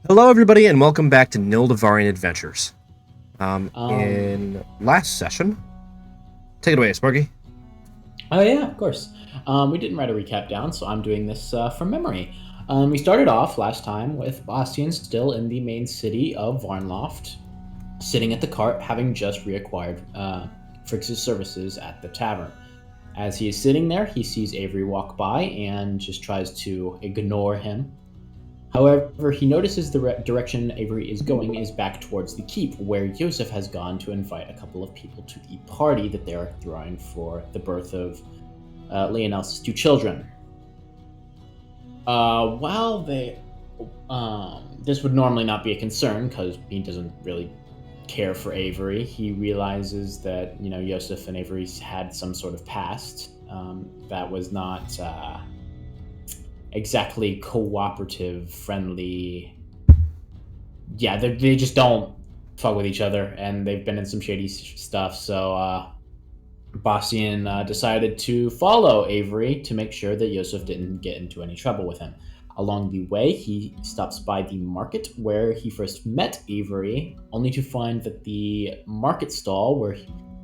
Hello, everybody, and welcome back to Nhildivarian Adventures. Um, In last session, take it away, Sparky. oh yeah, of course. We didn't write a recap down, so I'm doing this from memory. We started off last time with Bastian still in the main city of Varnloft, sitting at the cart, having just reacquired Frix's services at the tavern. As he is sitting there, he sees Avery walk by and just tries to ignore him. However, he notices the direction Avery is going is back towards the keep, where Yosef has gone to invite a couple of people to the party that they are throwing for the birth of Leonel's two children. While they, this would normally not be a concern because he doesn't really care for Avery. He realizes that Yosef and Avery's had some sort of past that was not exactly cooperative, friendly. Yeah, they just don't fuck with each other, and they've been in some shady stuff. So Bastian decided to follow Avery to make sure that Yosef didn't get into any trouble with him. Along the way, he stops by the market where he first met Avery, only to find that the market stall where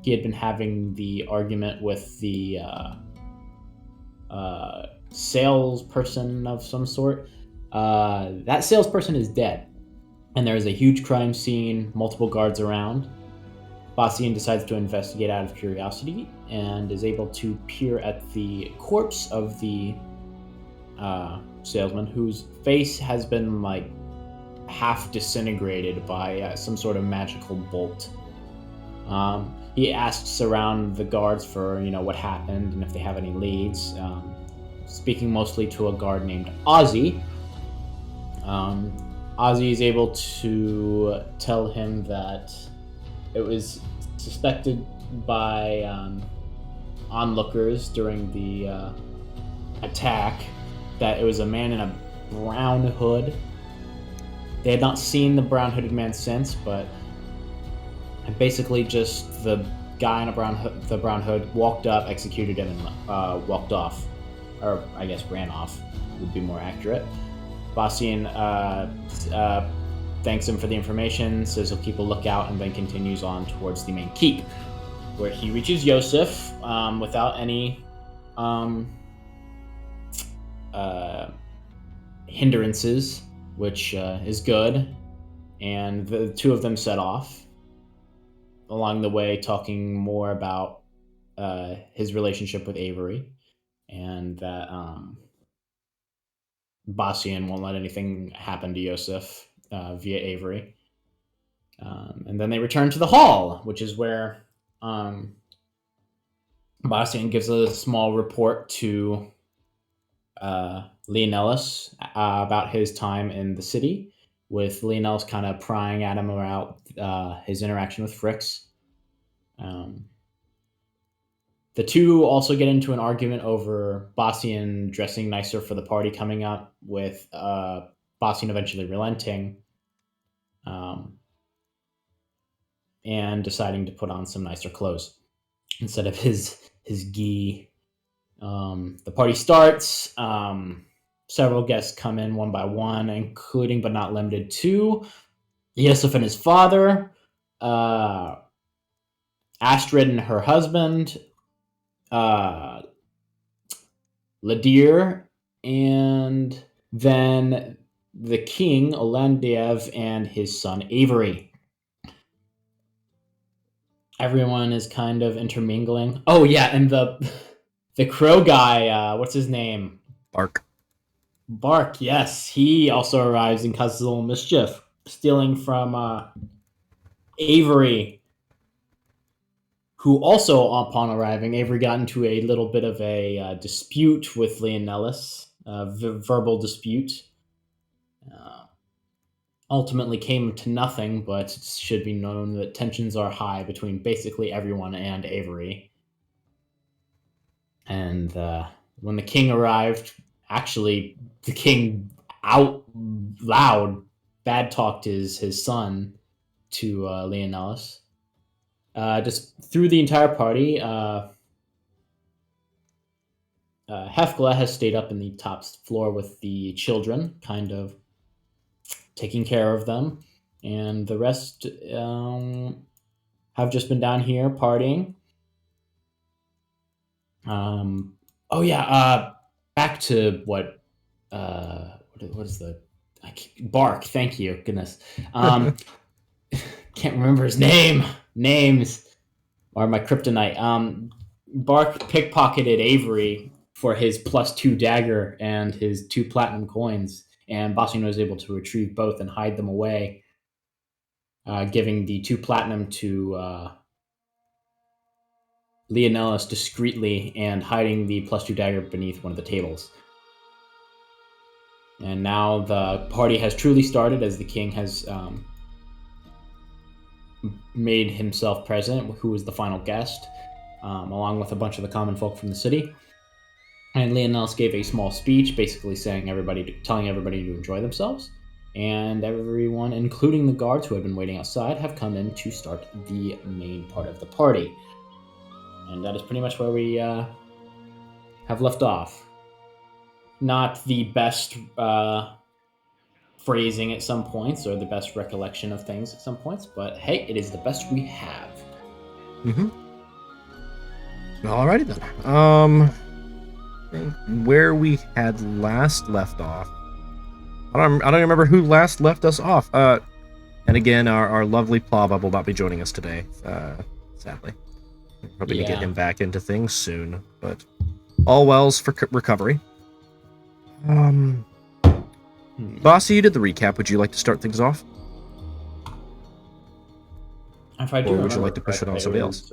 he had been having the argument with the salesperson of some sort, that salesperson is dead. And there is a huge crime scene, multiple guards around. Bastian decides to investigate out of curiosity and is able to peer at the corpse of the salesman, whose face has been like half disintegrated by some sort of magical bolt. He asks around the guards for what happened and if they have any leads. Speaking mostly to a guard named Ozzy. Um, Ozzy is able to tell him that it was suspected by onlookers during the attack that it was a man in a brown hood. They had not seen the brown hooded man since, but basically just the guy in the brown hood walked up, executed him, and walked off, or I guess ran off would be more accurate. Bastian thanks him for the information, says he'll keep a lookout, and then continues on towards the main keep, where he reaches Yosef without any um, uh, hindrances, which is good. And the two of them set off along the way, talking more about his relationship with Avery, and that Bastian won't let anything happen to Yosef via Avery. And then they return to the hall, which is where Bastian gives a small report to Leonellus about his time in the city, with Leonellus kind of prying at him about his interaction with Fricks. Um, the two also get into an argument over Bastian dressing nicer for the party coming up, with Bastian eventually relenting um, and deciding to put on some nicer clothes instead of his gi. The party starts. Several guests come in one by one, including but not limited to Yusuf and his father, uh, Astrid and her husband, uh, Ladir, and then the king, Olandiev, and his son, Avery. Everyone is kind of intermingling. Oh, yeah, and the crow guy, what's his name? Bark. Bark, yes, he also arrives and causes a little mischief, stealing from Avery, who also, upon arriving, Avery got into a little bit of a dispute with Leonellus, verbal dispute. Uh, Ultimately came to nothing, but it should be known that tensions are high between basically everyone and Avery. And when the king arrived, actually, the king out loud bad talked his son to Leonellus. Just through the entire party, Hefkla has stayed up in the top floor with the children, kind of taking care of them, and the rest have just been down here partying. Um, oh yeah, back to what is the Bark? Thank you, goodness. Can't remember his name. Names are my kryptonite. Bark pickpocketed Avery for his +2 dagger and his 2 platinum coins, and Bossino was able to retrieve both and hide them away, giving the 2 platinum to Leonellus discreetly and hiding the +2 dagger beneath one of the tables. And now the party has truly started as the king has made himself present, who was the final guest, along with a bunch of the common folk from the city. And Leonellus gave a small speech, basically telling everybody to enjoy themselves. And everyone, including the guards who had been waiting outside, have come in to start the main part of the party. And that is pretty much where we have left off. Not the best phrasing at some points, or the best recollection of things at some points, but hey, it is the best we have. Alrighty then. Where we had last left off. I don't remember who last left us off. And again, our lovely Plava will not be joining us today, sadly. We're probably gonna get him back into things soon, but all wells for recovery. Bossy, you did the recap. Would you like to start things off? If I do, or would you like to push it on somebody else?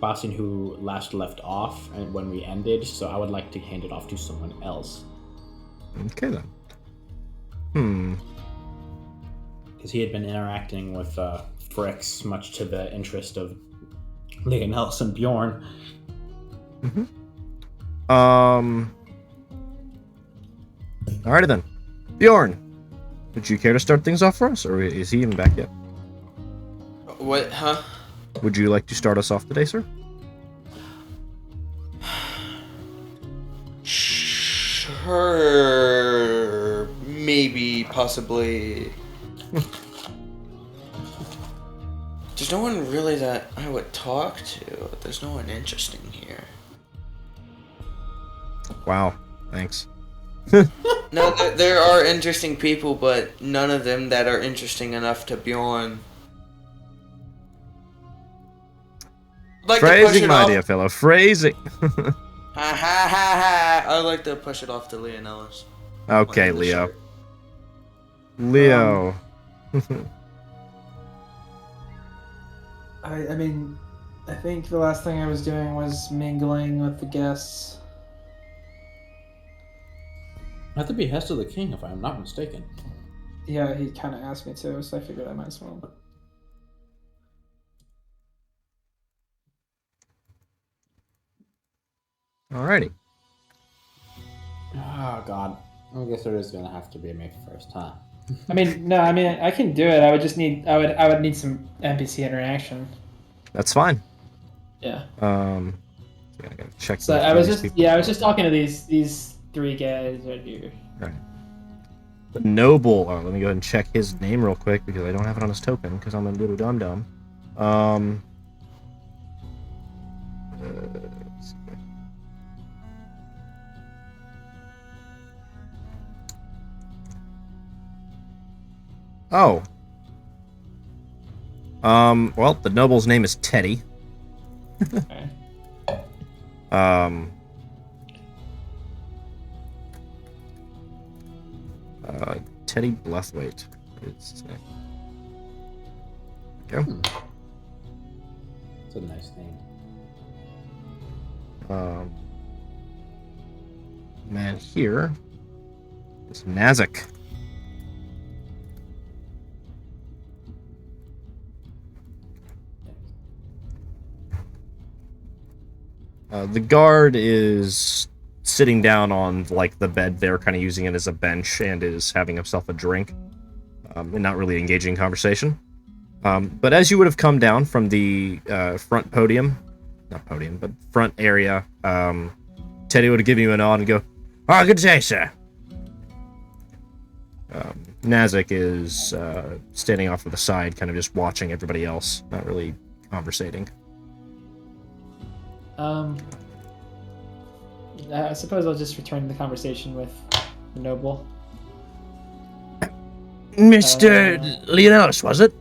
Bossy, who last left off and when we ended, so I would like to hand it off to someone else. Okay then. Because he had been interacting with Fricks, much to the interest of Leonellus and Bjorn. Alrighty then. Bjorn, would you care to start things off for us, or is he even back yet? What, huh? Would you like to start us off today, sir? Sure. Maybe, possibly. There's no one really that I would talk to. There's no one interesting here. Wow, thanks. No, there are interesting people, but none of them that are interesting enough to Bjorn. Like phrasing, my dear fellow, phrasing. Ha ha ha ha! I like to push it off to Leonellus. Okay, Leo. Leo. I mean, I think the last thing I was doing was mingling with the guests. At the behest of the king, if I'm not mistaken. Yeah, he kind of asked me to, so I figured I might as well. Alrighty. Oh god. I guess there is gonna have to be a May 1st, huh? I mean, no, I mean I can do it. I would just need I would need some NPC interaction. That's fine. Yeah. Yeah, I gotta check. So I was just talking to these 3 guys right here. Right. The noble. Oh, let me go ahead and check his name real quick because I don't have it on his token because I'm a little dum-dum. Let's see. Oh. Well, the noble's name is Teddy. Okay. Teddy Bluthwaite. It's his name. There we go. It's a nice name. Man here is Nazik. The guard is sitting down on like the bed there, kind of using it as a bench, and is having himself a drink, and not really engaging in conversation. But as you would have come down from the front front area, Teddy would have given you a nod and go, "Ah, good day, sir. Nazik is standing off to the side, kind of just watching everybody else, not really conversating. I suppose I'll just return the conversation with the noble. Mr. Leonos, was it?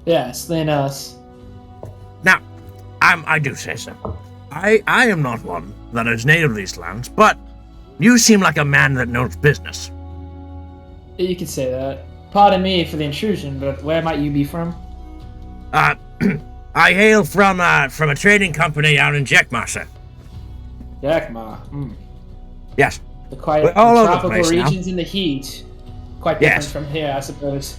Yes, Leonos. Now, I do say so. I am not one that is native to these lands, but you seem like a man that knows business. You could say that. Pardon me for the intrusion, but where might you be from? I hail from a trading company out in Jekma, sir. Yakma. Yes. The quiet We're all over the tropical place now. regions in the heat. Quite different Yes. from here, I suppose.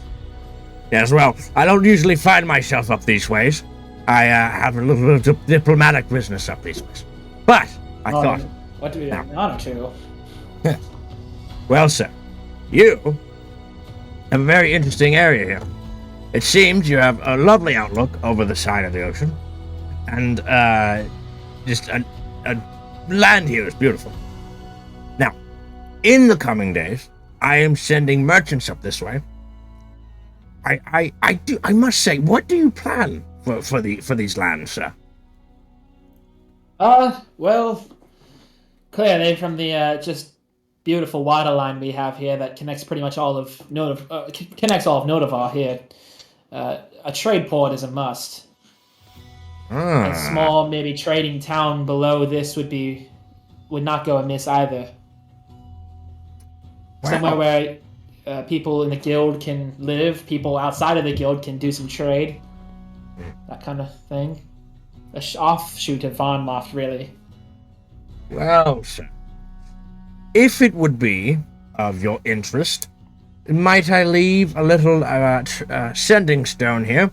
Yes, well, I don't usually find myself up these ways. I have a little diplomatic business up these ways. But I thought, What do we have an honor to? well, sir, you have a very interesting area here. It seems you have a lovely outlook over the side of the ocean, and just a land here is beautiful. Now, in the coming days, I am sending merchants up this way. I must say, what do you plan for these lands, sir? Well, clearly from the just beautiful waterline we have here that connects pretty much all of connects all of Notivar here. A trade port is a must. A small, maybe trading town below this would not go amiss either. Wow. Somewhere where people in the guild can live, people outside of the guild can do some trade, that kind of thing. Offshoot of Von Loft, really. Well, sir, if it would be of your interest, might I leave a little sending stone here?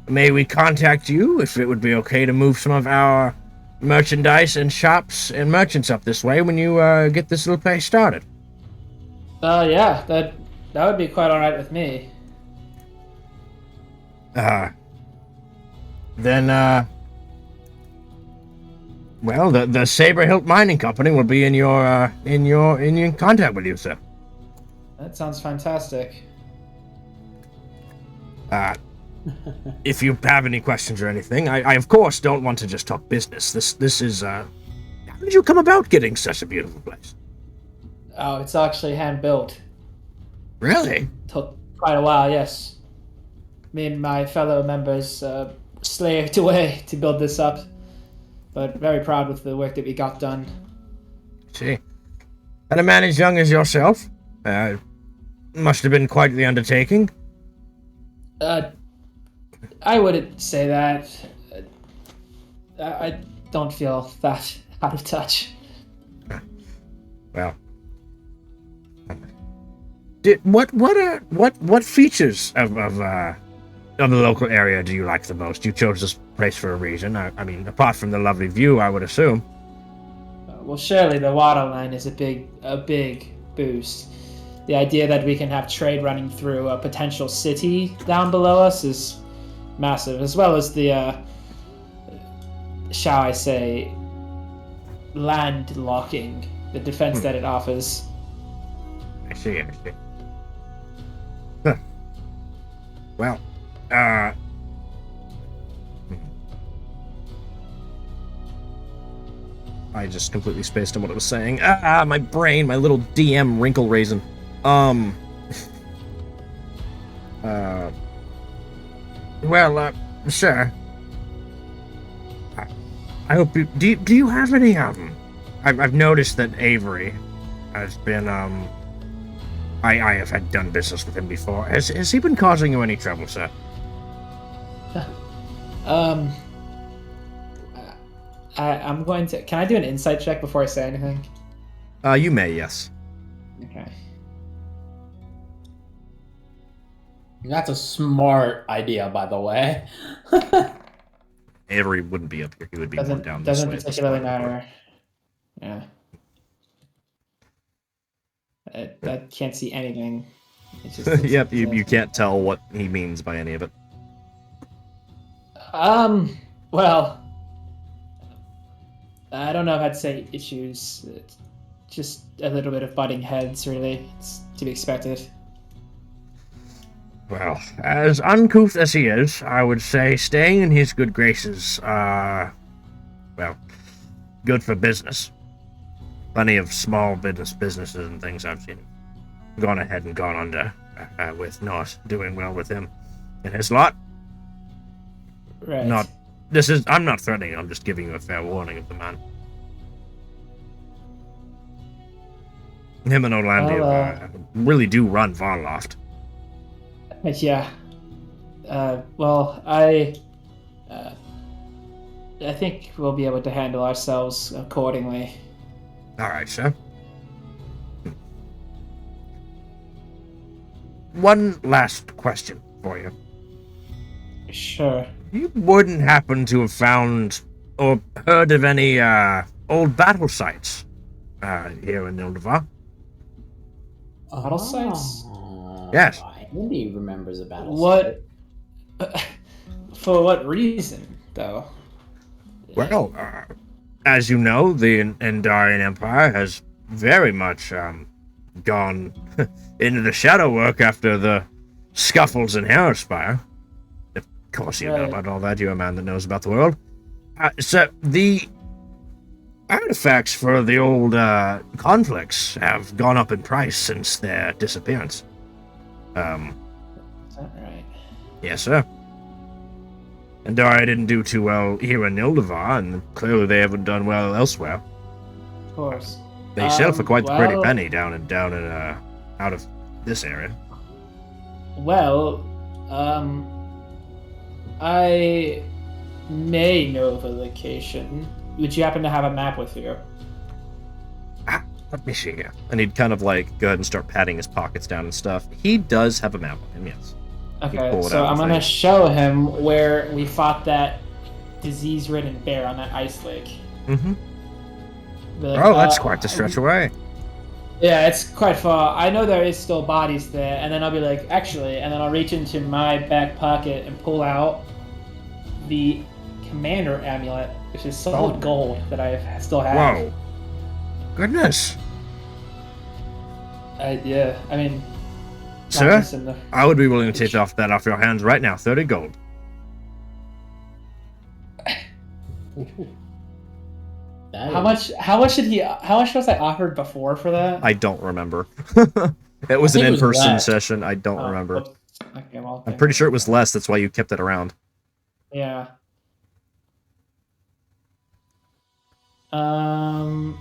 May we contact you if it would be okay to move some of our merchandise and shops and merchants up this way when you get this little place started? Yeah, that would be quite alright with me. Then, well, the Saber Hilt Mining Company will be in contact with you, sir. That sounds fantastic. If you have any questions or anything, I of course don't want to just talk business. This is how did you come about getting such a beautiful place? Oh, it's actually hand built. Really? Took quite a while, yes. Me and my fellow members slaved away to build this up, but very proud with the work that we got done. See, and a man as young as yourself, must have been quite the undertaking. I wouldn't say that. I don't feel that out of touch. Well, what features of the local area do you like the most? You chose this place for a reason. I mean, apart from the lovely view, I would assume. Well, surely the waterline is a big boost. The idea that we can have trade running through a potential city down below us is massive, as well as the, shall I say, land locking, the defense that it offers. I see. Huh. Well, I just completely spaced on what it was saying. My brain, my little DM wrinkle raisin. Well, sir, I hope you, do you have any, I've noticed that Avery has been, I have had done business with him before. Has he been causing you any trouble, sir? I'm going to. Can I do an insight check before I say anything? You may, yes. Okay. That's a smart idea, by the way. Avery wouldn't be up here. He would be more down this Doesn't way. particularly matter. Yeah. I can't see anything. It's just, Yep, you can't tell what he means by any of it. Well, I don't know if I'd say issues. It's just a little bit of butting heads, really. It's to be expected. Well, as uncouth as he is, I would say staying in his good graces, well, good for business. Plenty of small businesses and things I've seen gone ahead and gone under with not doing well with him and his lot. Right. I'm not threatening, I'm just giving you a fair warning of the man. Him and Orlando really do run Varloft. Yeah. Well, I think we'll be able to handle ourselves accordingly. All right, sir. One last question for you. Sure. You wouldn't happen to have found or heard of any old battle sites here in Nhildivarian? Battle sites? Yes. Andy remembers a battle What? For what reason, though? Well, as you know, the Nhildivarian Empire has very much gone into the shadow work after the scuffles in Harrispire. Of course you know about all that. You're a man that knows about the world. So the artifacts for the old conflicts have gone up in price since their disappearance. Is that right? Yes, sir. Nhildivarian didn't do too well here in Nhildivarian, and clearly they haven't done well elsewhere. Of course. They sell for quite the pretty penny down in out of this area. Well, I may know the location. Would you happen to have a map with you? Let me see here. And he'd kind of like go ahead and start patting his pockets down and stuff. He does have a map with him, yes. Okay, so I'm gonna show him where we fought that disease-ridden bear on that ice lake. Mm-hmm. Like, that's quite the stretch away. Yeah, it's quite far. I know there is still bodies there, and then I'll be like, actually, and then I'll reach into my back pocket and pull out the commander amulet, which is solid gold that I still have. Whoa. Goodness. Yeah, I mean... Sir, I would be willing to take that off your hands right now. 30 gold. How much was I offered before for that? I don't remember. It was an in-person session. I don't remember. Okay, well, I'm pretty sure it was less. That's why you kept it around. Yeah. Can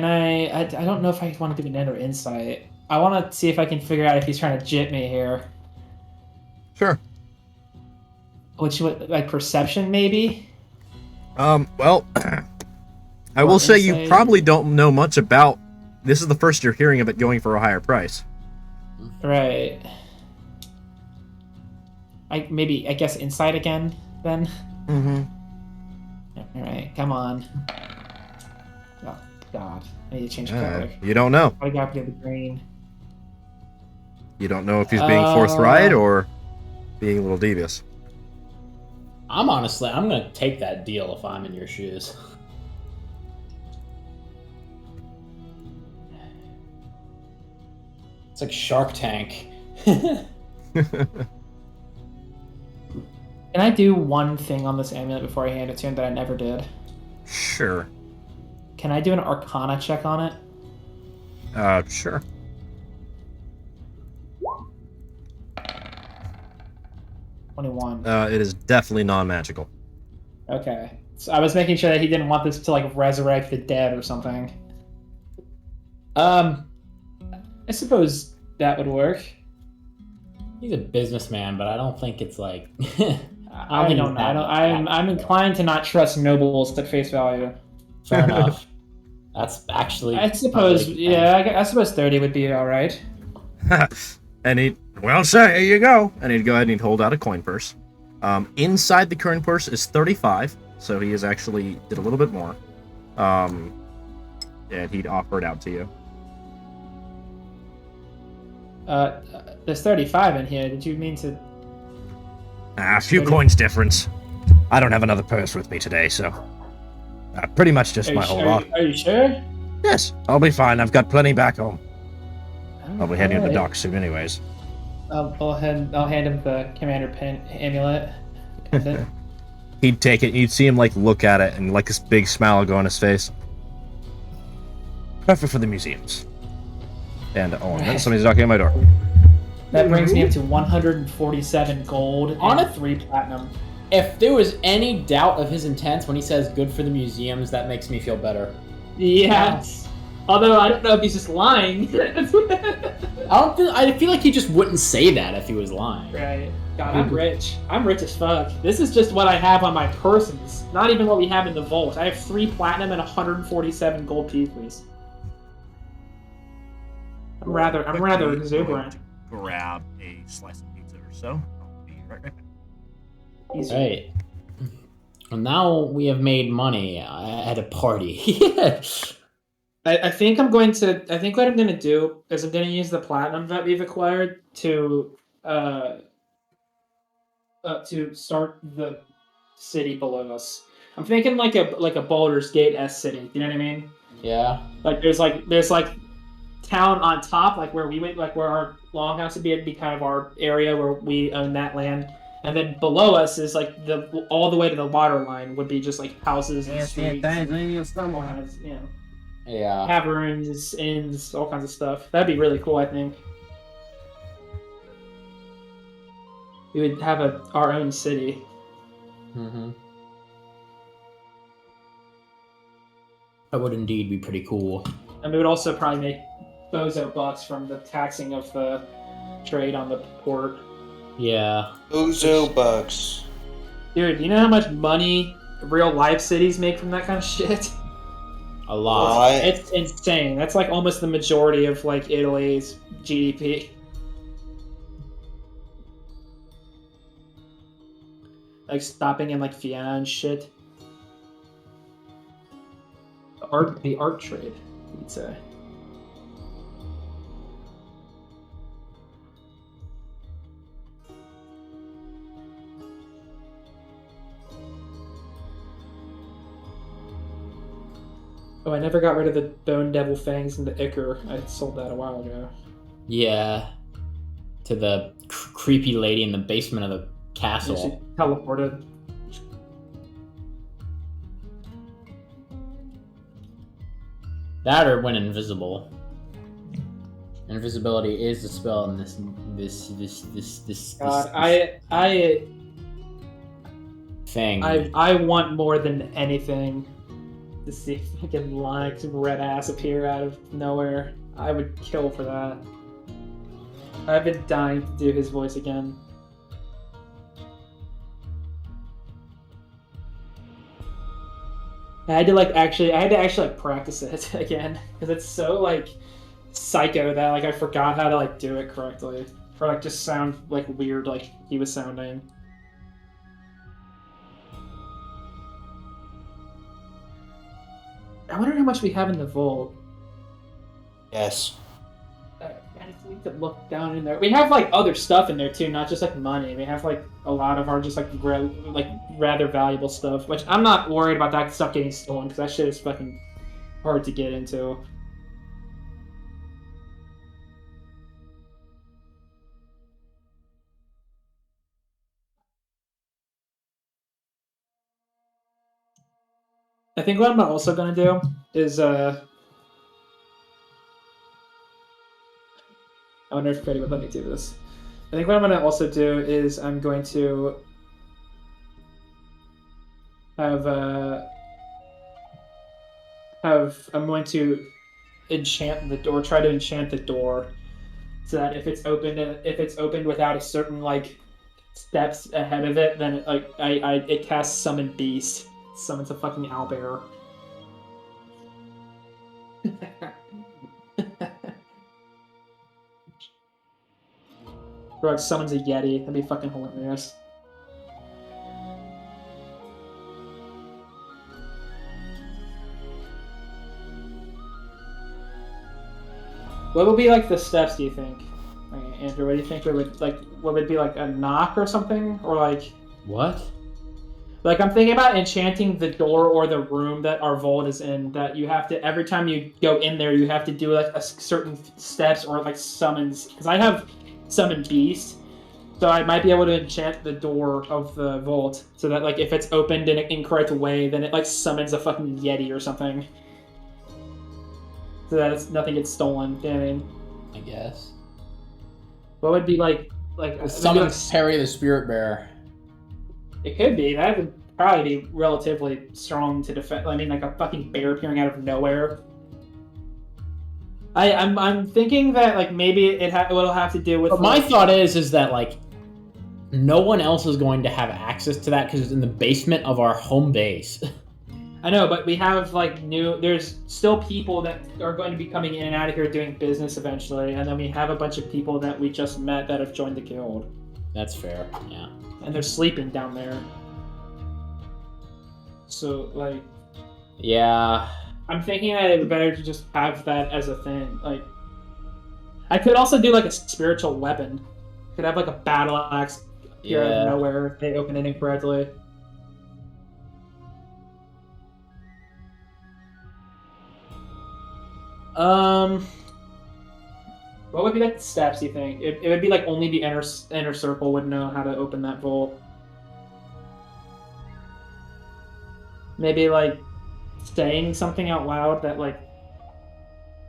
I don't know if I want to do an enter insight. I want to see if I can figure out if he's trying to jit me here. Sure. Which, like, perception, maybe? Well, I will say you probably don't know much about... This is the first you're hearing of it going for a higher price. Right. I guess insight again, then? Mm-hmm. Alright, come on. Oh, God. I need to change color. You don't know. I got to get the green. You don't know if he's being forthright or being a little devious. I'm gonna take that deal if I'm in your shoes. It's like Shark Tank. Can I do one thing on this amulet before I hand it to him that I never did? Sure. Can I do an Arcana check on it? Sure. It is definitely non-magical. Okay. So I was making sure that he didn't want this to, like, resurrect the dead or something. I suppose that would work. He's a businessman, but I don't think it's like... I don't know. I'm inclined to not trust nobles at face value. Fair enough. That's actually... I suppose, I suppose 30 would be alright. And well, sir, here you go. And he'd go ahead and he'd hold out a coin purse. Inside the coin purse is 35, so he has actually did a little bit more. And he'd offer it out to you. There's 35 in here. Did you mean to... A few coins difference. I don't have another purse with me today, so... pretty much just my whole lot. Are you sure? Yes, I'll be fine. I've got plenty back home. I'll be heading to the dock soon anyways. I'll hand him the commander pin amulet. And then, He'd take it. You'd see him like look at it, and like this big smile go on his face. Perfect for the museums. And somebody's knocking at my door. that brings me up to 147 gold On and a- 3 platinum. If there was any doubt of his intents when he says good for the museums, that makes me feel better. Yes. Although I don't know if he's just lying. I feel like he just wouldn't say that if he was lying. Right. God, I'm rich. I'm rich as fuck. This is just what I have on my persons. Not even what we have in the vault. I have 3 platinum and 147 gold pieces. I'm rather exuberant. Grab a slice of pizza or so. I'll be right back. Easy. Right. Well, now we have made money at a party. I think what I'm going to do is I'm going to use the platinum that we've acquired to start the city below us. I'm thinking like a Baldur's Gate-esque city. You know what I mean? Yeah. Like there's town on top, like where we went, like where our longhouse would be. It'd be kind of our area where we own that land, and then below us is like all the way to the water line would be just like houses and streets, Yeah. taverns, inns, all kinds of stuff. That'd be really cool. I think we would have our own city. Mm-hmm. That would indeed be pretty cool. And we would also probably make bozo bucks from the taxing of the trade on the port. Yeah. Ozo bucks. Dude, you know how much money real life cities make from that kind of shit? A lot. Why? It's insane. That's like almost the majority of like Italy's GDP. Like stopping in like Vienna and shit. The art trade, you'd say. Oh, I never got rid of the bone devil fangs and the ichor. I sold that a while ago. Yeah. To the creepy lady in the basement of the She castle. teleported. That or went invisible. Invisibility is the spell in this. God, I thing. I want more than anything to see fucking Lonix red ass appear out of nowhere. I would kill for that. I've been dying to do his voice again. I had to actually practice it again because it's so like psycho that like I forgot how to like do it correctly for like just sound like weird like he was sounding. I wonder how much we have in the vault. Yes. I just need to look down in there. We have like other stuff in there too, not just like money. We have like a lot of our just like rather valuable stuff, which I'm not worried about that stuff getting stolen because that shit is fucking hard to get into. I think what I'm also gonna do is I wonder if Freddy would let me do this. I think what I'm gonna also do is I'm going to I'm going to enchant the door, try to enchant the door, so that if it's opened without a certain like steps ahead of it, then it casts Summon Beast, summons a fucking owlbear. Or like summons a Yeti. That'd be fucking hilarious. What would be like the steps, do you think? Like, Andrew, what do you think it would like? What would it be like a knock or something? Or like What? Like I'm thinking about enchanting the door or the room that our vault is in, that you have to, every time you go in there, you have to do like a certain steps or like summons. Because I have summon beast. So I might be able to enchant the door of the vault so that like if it's opened in an incorrect way, then it like summons a fucking yeti or something. So that nothing gets stolen. You know what I mean? I guess. What would be like Summons Perry the Spirit Bearer. It could be. That would probably be relatively strong to defend. I mean, like a fucking bear appearing out of nowhere. I'm thinking that like maybe it'll have to do with. But my thought is that like no one else is going to have access to that because it's in the basement of our home base. I know, but we have like there's still people that are going to be coming in and out of here doing business eventually, and then we have a bunch of people that we just met that have joined the guild. That's fair, yeah. And they're sleeping down there. So like, yeah, I'm thinking that it'd be better to just have that as a thing. Like, I could also do like a spiritual weapon. Could have like a battle axe appear out of nowhere if they open it incorrectly. What would be like the steps, you think? It would be like only the inner circle would know how to open that vault. Maybe like saying something out loud that like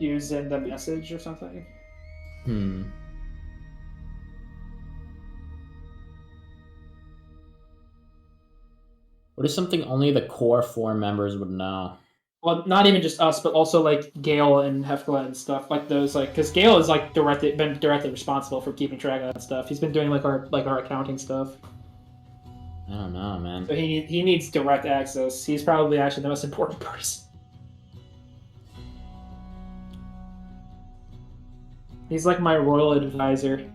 used in the message or something. What is something only the core 4 members would know? Well, not even just us, but also like Gale and Hefla and stuff like those. Like, because Gale is like been directly responsible for keeping track of that stuff. He's been doing like our accounting stuff. I don't know, man. So he needs direct access. He's probably actually the most important person. He's like my royal advisor.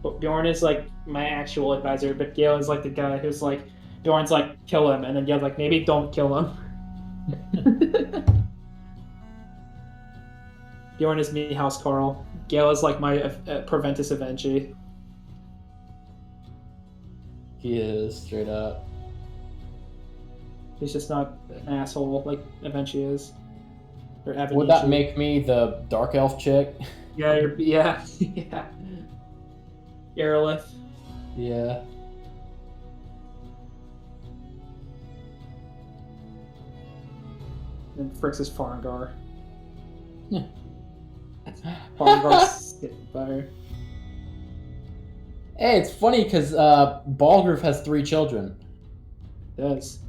But Bjorn is like my actual advisor, but Gale is like the guy who's like, Bjorn's like, kill him, and then Gale's like, maybe don't kill him. Bjorn is me, House Carl. Gale is like my Proventus Avengi. He is, straight up. He's just not an asshole like Avengi is. Or Avenici. Would that make me the Dark Elf chick? Yeah, yeah. Aerolith. Yeah. And Frix is Farengar. Farengar's getting better. Hey, it's funny because Balgruuf has 3 children. It does.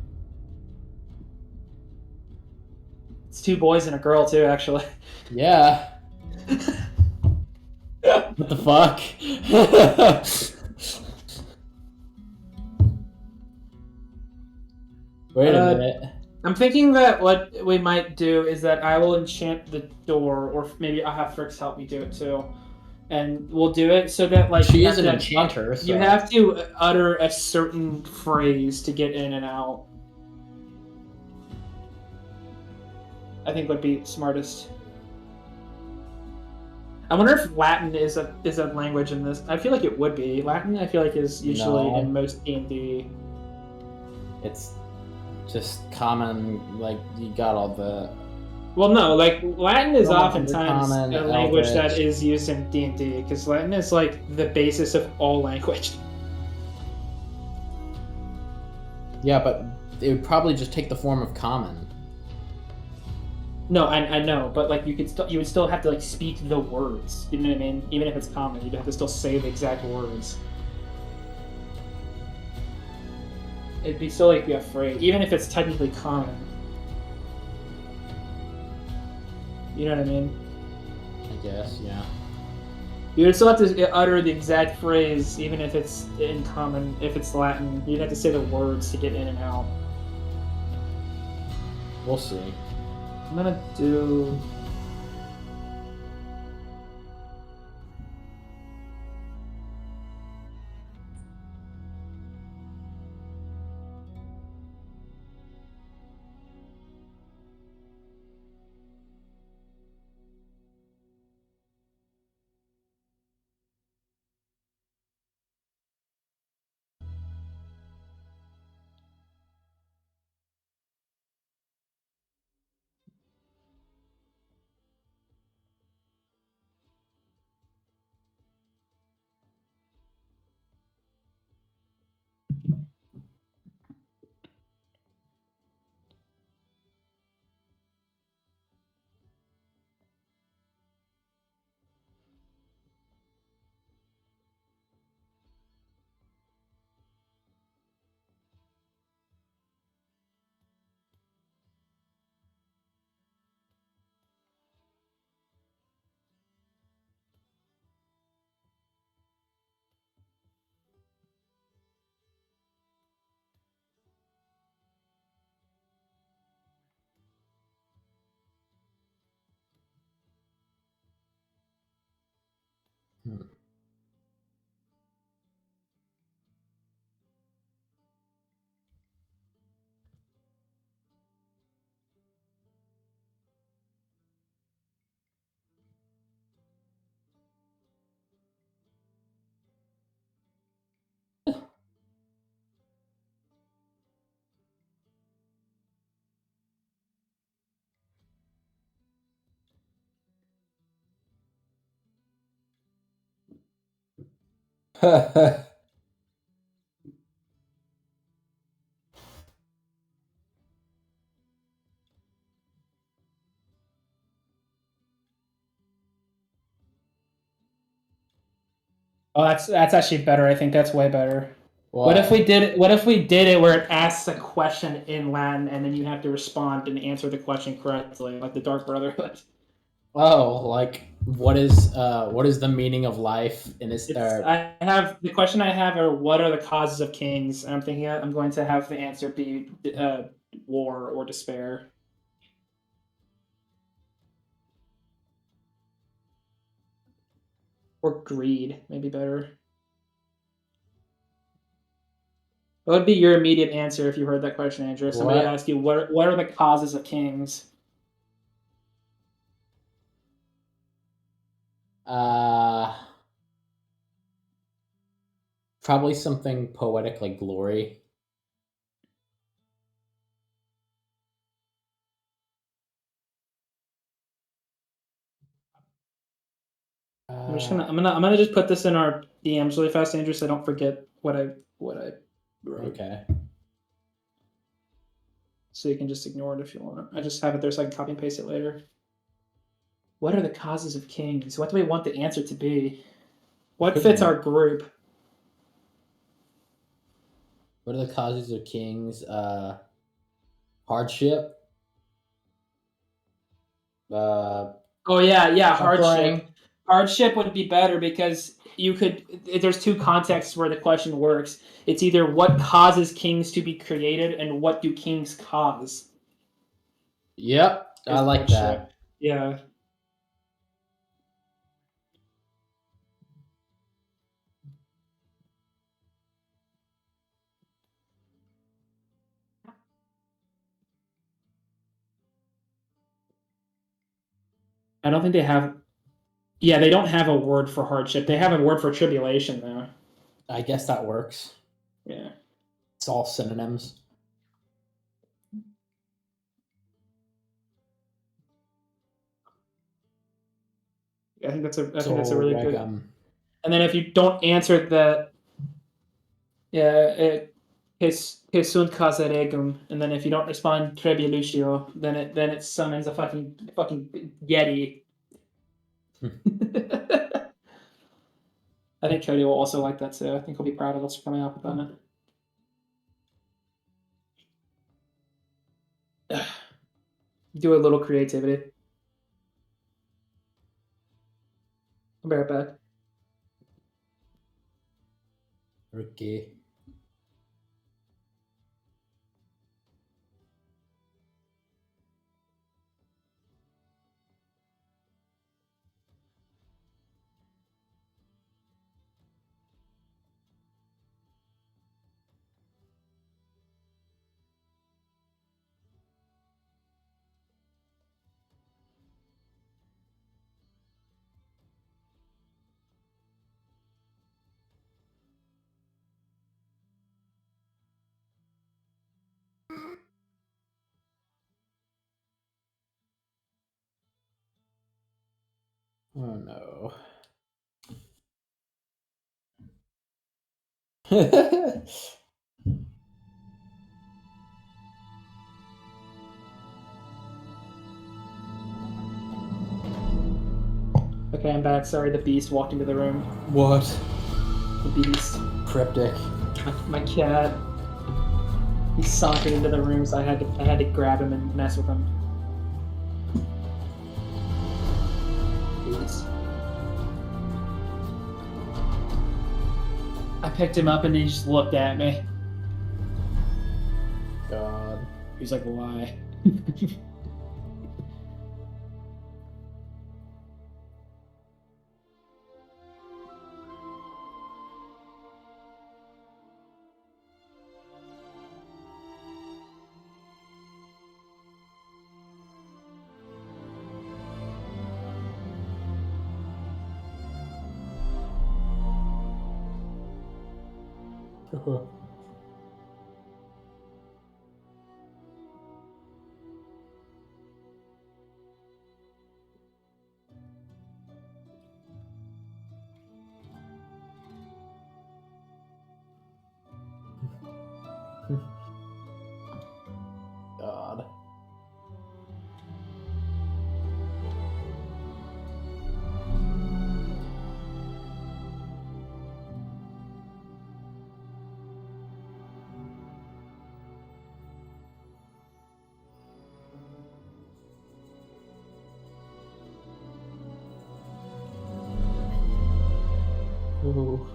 It's 2 boys and a girl too, actually. Yeah. What the fuck? Wait a minute. I'm thinking that what we might do is that I will enchant the door, or maybe I'll have Frix help me do it too. And we'll do it so that like she is an enchanter. So. You have to utter a certain phrase to get in and out. I think would be smartest. I wonder if Latin is a language in this. I feel like it would be. Latin I feel like is usually in most D&D. It's just common, like you got all the. Well, no, like Latin is oftentimes common, a language Eldritch. that is used in D&D because Latin is like the basis of all language. Yeah, but it would probably just take the form of common. No, I know, but like you would still have to like speak the words. You know what I mean? Even if it's common, you'd have to still say the exact words. It'd be still like be afraid, even if it's technically common. You know what I mean? I guess, yeah. You would still have to utter the exact phrase, even if it's in common. If it's Latin, you'd have to say the words to get in and out. We'll see. I'm gonna do. Oh, that's actually better. I think that's way better. What if we did it? What if we did it where it asks a question in Latin and then you have to respond and answer the question correctly, like the Dark Brotherhood? Oh, like what is the meaning of life in this? I have the question I have are what are the causes of kings? And I'm thinking I'm going to have the answer be war or despair. Or greed, maybe better. What would be your immediate answer if you heard that question, Andrew? If somebody What? asked you, what are the causes of kings? Probably something poetic like glory. I'm gonna just put this in our DMs really fast, Andrew, so I don't forget what I wrote. Okay. So you can just ignore it if you want. I just have it there so I can copy and paste it later. What are the causes of kings? What do we want the answer to be? What fits our group? What are the causes of kings? Hardship. Oh yeah, hardship. Suffering. Hardship would be better because you could. There's two contexts where the question works. It's either what causes kings to be created and what do kings cause. Yep, I like Hardship. that. Yeah. I don't think they have. Yeah, they don't have a word for hardship. They have a word for tribulation, though. I guess that works. Yeah. It's all synonyms. I think that's a really like, good. And then if you don't answer the, yeah, que sunt causa regum, and then if you don't respond tribulutio, then it summons a fucking yeti. I think Cody will also like that too. I think he'll be proud of us for coming up with that. Do a little creativity. I'll be right back. Okay. Oh no. Okay, I'm back. Sorry, the beast walked into the room. What? The beast. Cryptic. My cat. He sauntered into the room, so I had to grab him and mess with him. Beast. I picked him up and he just looked at me. God. He's like, why? God. Ooh.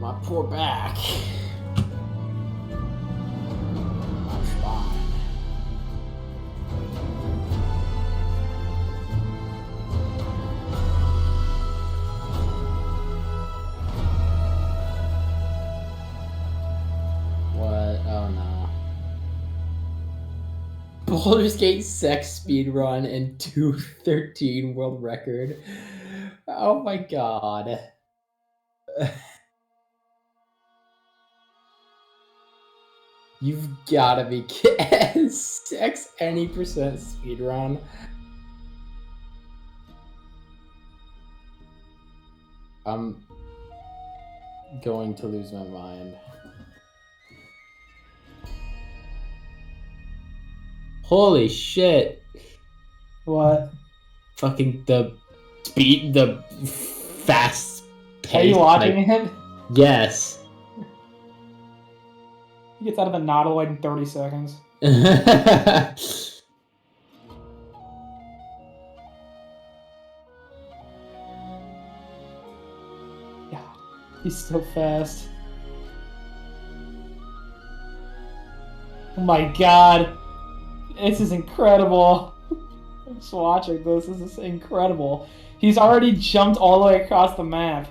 My poor back. My spine. What? Oh no. Baldur's Gate sex speedrun and 2:13 world record. Oh my god. You've gotta be kidding. Sex any percent speedrun. I'm going to lose my mind. Holy shit. What? Fucking the fast pace. Are you watching it? Yes. He gets out of the nautiloid in 30 seconds. Yeah, he's so fast. Oh my god. This is incredible. I'm just watching this. This is incredible. He's already jumped all the way across the map.